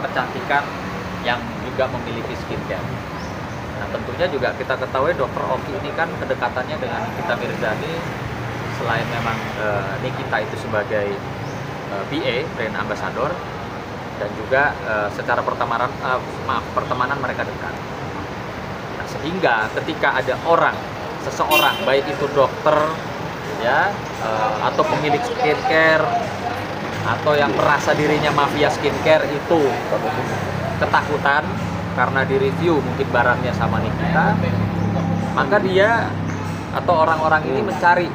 kecantikan yang juga memiliki skincare. Nah, tentunya juga kita ketahui Dr. Oki ini kan kedekatannya dengan Nikita Mirzani, selain memang Nikita itu sebagai BA, brand ambassador, dan juga secara pertemanan mereka dekat. Nah, sehingga ketika ada seseorang, baik itu dokter, ya, atau pemilik skincare, atau yang merasa dirinya mafia skincare itu ketakutan karena direview mungkin barangnya sama Nikita, maka dia atau orang-orang ini mencari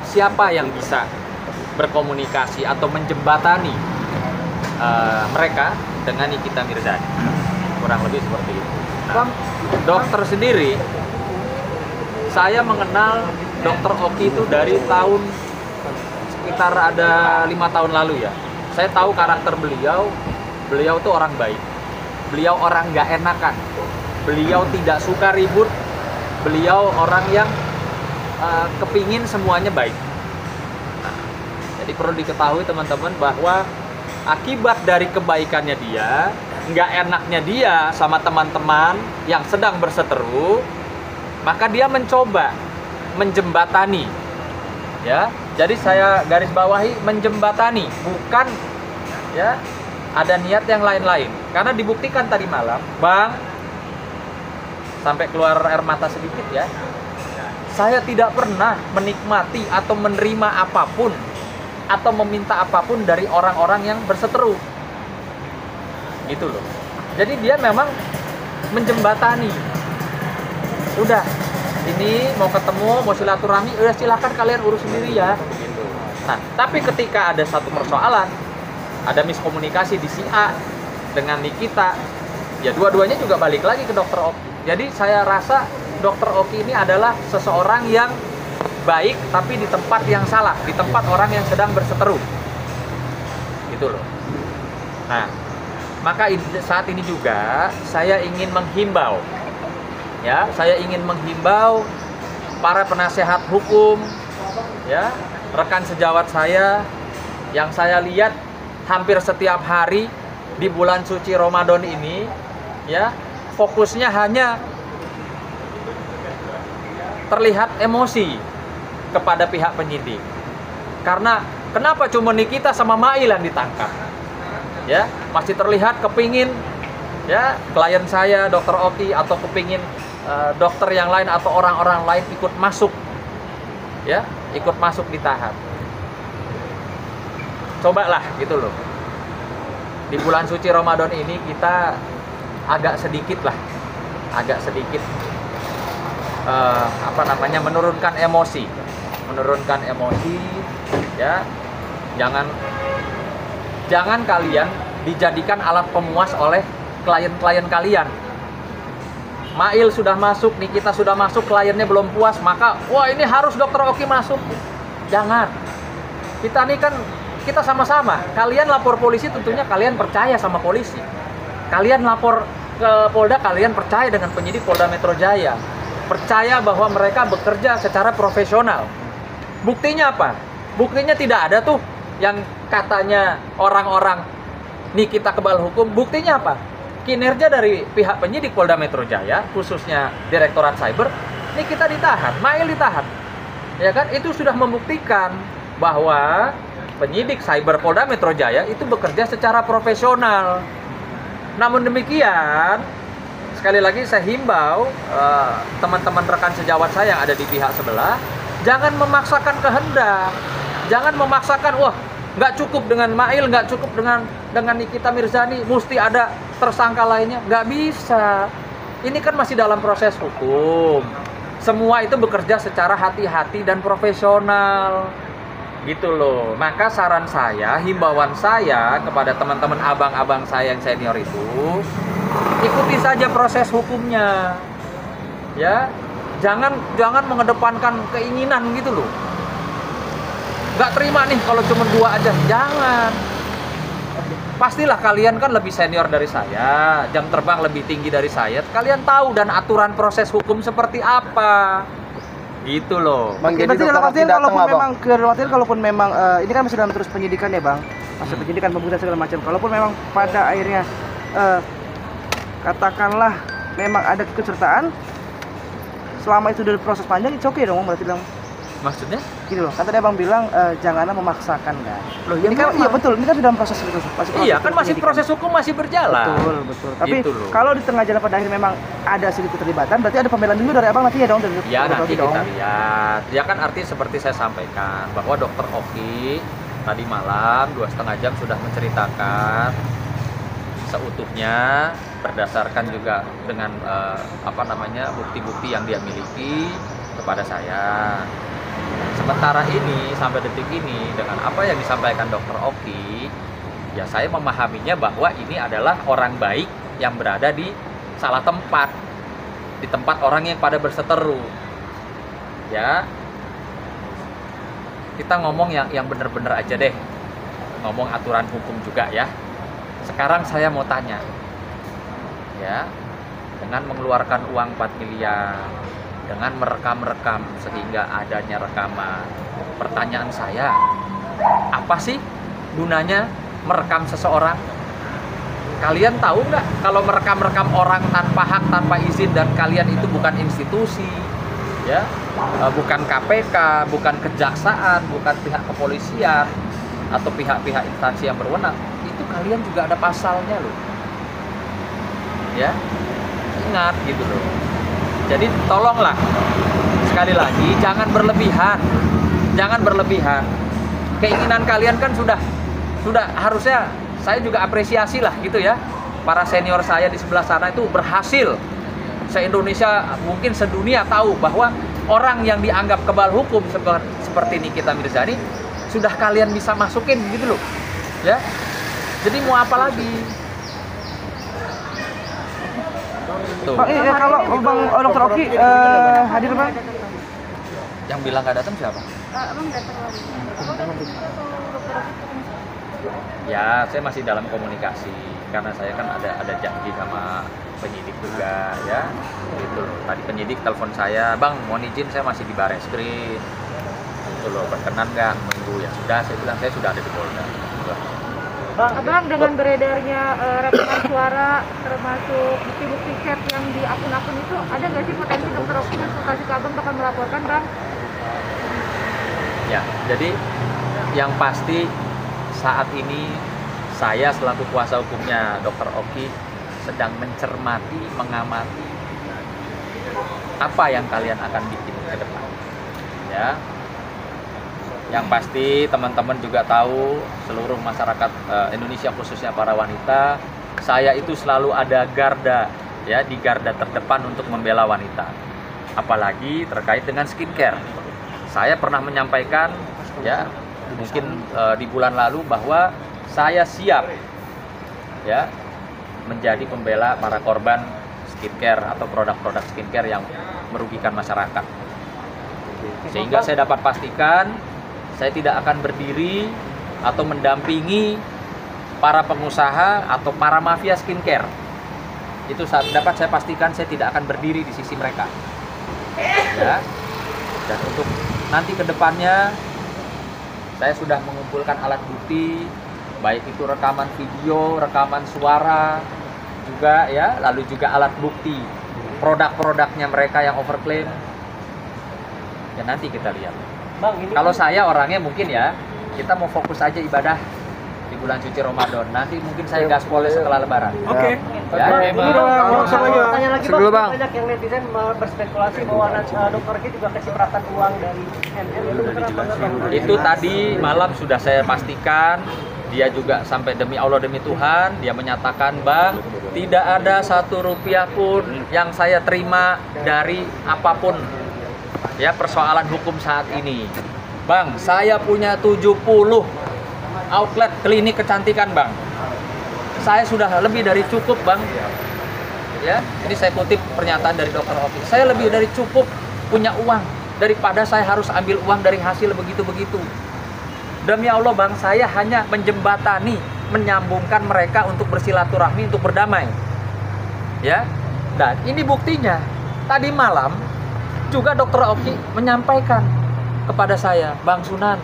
siapa yang bisa berkomunikasi atau menjembatani mereka dengan Nikita Mirzani. Kurang lebih seperti itu. Nah, dokter sendiri, saya mengenal Dr. Oki itu dari tahun sekitar ada 5 tahun lalu ya. Saya tahu karakter beliau tuh orang baik. Beliau orang nggak enakan. Beliau tidak suka ribut. Beliau orang yang kepingin semuanya baik. Nah, jadi perlu diketahui teman-teman bahwa akibat dari kebaikannya dia, nggak enaknya dia sama teman-teman yang sedang berseteru, maka dia mencoba menjembatani, ya. Jadi saya garis bawahi menjembatani, bukan ya ada niat yang lain-lain. Karena dibuktikan tadi malam, Bang, sampai keluar air mata sedikit ya. Saya tidak pernah menikmati atau menerima apapun atau meminta apapun dari orang-orang yang berseteru. Gitu loh. Jadi dia memang menjembatani. Udah, ini mau ketemu, mau silaturahmi, udah silakan kalian urus sendiri ya. Gitu. Nah, tapi ketika ada satu persoalan, ada miskomunikasi di si A dengan Nikita, ya dua-duanya juga balik lagi ke Dr. Oki. Jadi saya rasa Dr. Oki ini adalah seseorang yang baik, tapi di tempat yang salah, di tempat orang yang sedang berseteru. Gitu loh. Nah, maka saat ini juga saya ingin menghimbau, ya, saya ingin menghimbau para penasehat hukum, ya, rekan sejawat saya yang saya lihat hampir setiap hari di bulan suci Ramadan ini, ya, fokusnya hanya terlihat emosi kepada pihak penyidik. Karena kenapa cuma Nikita sama Mail yang ditangkap? Ya, masih terlihat kepingin ya klien saya Dr. Oki atau kepingin dokter yang lain atau orang-orang lain ikut masuk, ya, ikut masuk ditahan. Cobalah gitu loh. Di bulan suci Ramadan ini kita agak sedikit menurunkan emosi, ya. Jangan kalian dijadikan alat pemuas oleh klien-klien kalian. Mail sudah masuk, Nikita sudah masuk, kliennya belum puas, maka wah ini harus Dr. Oki masuk. Jangan. Kita ini kan kita sama-sama. Kalian lapor polisi tentunya kalian percaya sama polisi. Kalian lapor ke Polda, kalian percaya dengan penyidik Polda Metro Jaya. Percaya bahwa mereka bekerja secara profesional. Buktinya apa? Buktinya tidak ada tuh yang katanya orang-orang Nikita kebal hukum. Buktinya apa? Kinerja dari pihak penyidik Polda Metro Jaya, khususnya Direktorat Cyber, Nikita ditahan, Mail ditahan. Ya kan? Itu sudah membuktikan bahwa penyidik Cyber Polda Metro Jaya itu bekerja secara profesional. Namun demikian, sekali lagi saya himbau teman-teman rekan sejawat saya yang ada di pihak sebelah, jangan memaksakan kehendak, jangan memaksakan, wah nggak cukup dengan Mail, nggak cukup dengan Nikita Mirzani, mesti ada tersangka lainnya. Nggak bisa. Ini kan masih dalam proses hukum. Semua itu bekerja secara hati-hati dan profesional. Gitu loh. Maka saran saya, himbauan saya kepada teman-teman abang-abang saya yang senior itu, ikuti saja proses hukumnya. Ya. Jangan mengedepankan keinginan gitu loh. Nggak terima nih kalau cuma 2 aja. Jangan. Pastilah kalian kan lebih senior dari saya, jam terbang lebih tinggi dari saya. Kalian tahu dan aturan proses hukum seperti apa. Gitu loh. Bang, jadi dalam artian kalaupun memang ini kan masih dalam terus penyidikan ya, Bang. Masih penyidikan, pembuktian segala macam. Kalaupun memang pada akhirnya katakanlah memang ada kesertaan, selama itu dari proses panjang, itu oke dong berarti dong. Maksudnya? Gini loh, kan tadi abang bilang janganlah memaksakan kan. Loh, ini kan iya betul, ini kan sudah proses itu. Iya kan masih proses hukum masih berjalan. Betul. Tapi Gitu kalau di tengah jalan pada akhirnya memang ada sedikit keterlibatan, berarti ada pembelaan dulu dari abang nanti ya dong dari ya nanti dong. kita lihat. Ya kan arti seperti saya sampaikan bahwa Dokter Oki tadi malam 2,5 jam sudah menceritakan seutuhnya berdasarkan juga dengan bukti-bukti yang dia miliki kepada saya. Sementara ini sampai detik ini dengan apa yang disampaikan Dokter Oki, ya saya memahaminya bahwa ini adalah orang baik yang berada di salah tempat, di tempat orang yang pada berseteru. Ya, kita ngomong yang benar-benar aja deh, ngomong aturan hukum juga ya. Sekarang saya mau tanya, ya, dengan mengeluarkan uang 4 miliar, dengan merekam-rekam sehingga adanya rekaman. Pertanyaan saya, apa sih gunanya merekam seseorang? Kalian tahu nggak kalau merekam-rekam orang tanpa hak, tanpa izin, dan kalian itu bukan institusi, ya, bukan KPK, bukan kejaksaan, bukan pihak kepolisian atau pihak-pihak instansi yang berwenang, itu kalian juga ada pasalnya loh, ya, ingat gitu loh. Jadi tolonglah, sekali lagi jangan berlebihan. Keinginan kalian kan sudah harusnya saya juga apresiasi lah gitu ya. Para senior saya di sebelah sana itu berhasil. Se-Indonesia mungkin sedunia tahu bahwa orang yang dianggap kebal hukum seperti Nikita Mirzani sudah kalian bisa masukin gitu loh. Ya. Jadi mau apa lagi? Tuh. Bang, kalau Bang Dokter Oki hadir Bang? Yang bilang nggak datang siapa? Abang datang lagi. Ya, saya masih dalam komunikasi karena saya kan ada janji sama penyidik juga ya. Gitu loh. Tadi penyidik telepon saya, "Bang, mohon izin saya masih di Bareskrim." Gitu loh, berkenan nggak menunggu? Ya sudah, saya bilang saya sudah ada di Polda. Abang, dengan beredarnya rekaman suara termasuk bukti-bukti chat yang di akun-akun itu, ada nggak sih potensi Dokter Oki yang kasih ke abang bakal melaporkan, Bang? Ya, jadi yang pasti saat ini saya selaku kuasa hukumnya Dokter Oki sedang mencermati, mengamati apa yang kalian akan bikin ke depan. Ya. Yang pasti teman-teman juga tahu, seluruh masyarakat Indonesia khususnya para wanita, saya itu selalu ada garda, ya, di garda terdepan untuk membela wanita. Apalagi terkait dengan skincare. Saya pernah menyampaikan, ya, mungkin di bulan lalu bahwa saya siap, ya, menjadi pembela para korban skincare atau produk-produk skincare yang merugikan masyarakat. Sehingga saya dapat pastikan saya tidak akan berdiri atau mendampingi para pengusaha atau para mafia skincare. Itu dapat saya pastikan saya tidak akan berdiri di sisi mereka. Ya. Dan untuk nanti ke depannya saya sudah mengumpulkan alat bukti, baik itu rekaman video, rekaman suara juga ya, lalu juga alat bukti produk-produknya mereka yang overklaim. Ya nanti kita lihat. Bang, kalau saya orangnya mungkin ya, kita mau fokus aja ibadah di bulan suci Ramadan. Nanti mungkin saya gaspol setelah Lebaran. Oke. Ya. Tanya lagi Sebelum, Bang. banyak yang netizen berspekulasi bahwa Dokter Oki juga kecipratan uang dari MM. Itu tadi malam sudah saya pastikan. Dia juga sampai demi Allah demi Tuhan, dia menyatakan, "Bang, tidak ada 1 rupiah pun yang saya terima dari apapun ya persoalan hukum saat ini. Bang, saya punya 70 outlet klinik kecantikan, Bang. Saya sudah lebih dari cukup, Bang." Ya, ini saya kutip pernyataan dari Dokter Oki. "Saya lebih dari cukup punya uang daripada saya harus ambil uang dari hasil begitu-begitu. Demi Allah, Bang, saya hanya menjembatani, menyambungkan mereka untuk bersilaturahmi, untuk berdamai." Ya. Dan ini buktinya. Tadi malam juga Dokter Oki menyampaikan kepada saya, "Bang Sunan,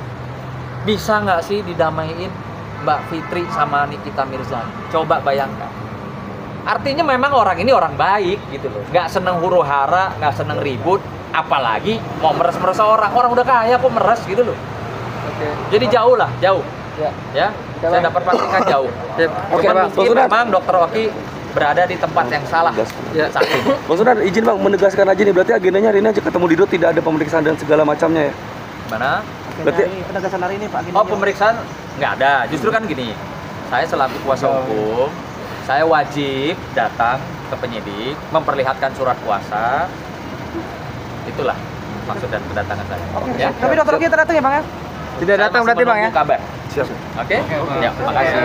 bisa nggak sih didamaiin Mbak Fitri sama Nikita Mirzani?" Coba bayangkan. Artinya memang orang ini orang baik gitu loh. Nggak seneng huru hara, nggak seneng ribut, apalagi mau meres-meres orang. Orang udah kaya kok meres gitu loh. Oke. Jadi jauh lah, jauh. Ya. Ya, saya dapat pastikan jauh. Oke, Cuman Bang. mungkin memang Dokter Oki berada di tempat yang salah. Ya. Saat ini. Bang Sunan, izin Bang menegaskan aja nih, berarti agendanya hari ini aja ketemu Dido, tidak ada pemeriksaan dan segala macamnya ya? Mana? Berarti- Dari penegasan hari ini Pak. Oh, pemeriksaan nggak ada. Justru kan gini, saya selaku kuasa hukum, saya wajib datang ke penyidik, memperlihatkan surat kuasa. Itulah maksud dan kedatangan saya. Ya. Tapi dokter Oki datang ya Bang ya? Tidak Saya datang masih berarti Bang ya? menunggu kabar. siap. Oke? Ya, makasih.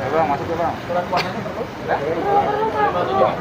Bang, masuk ya Bang.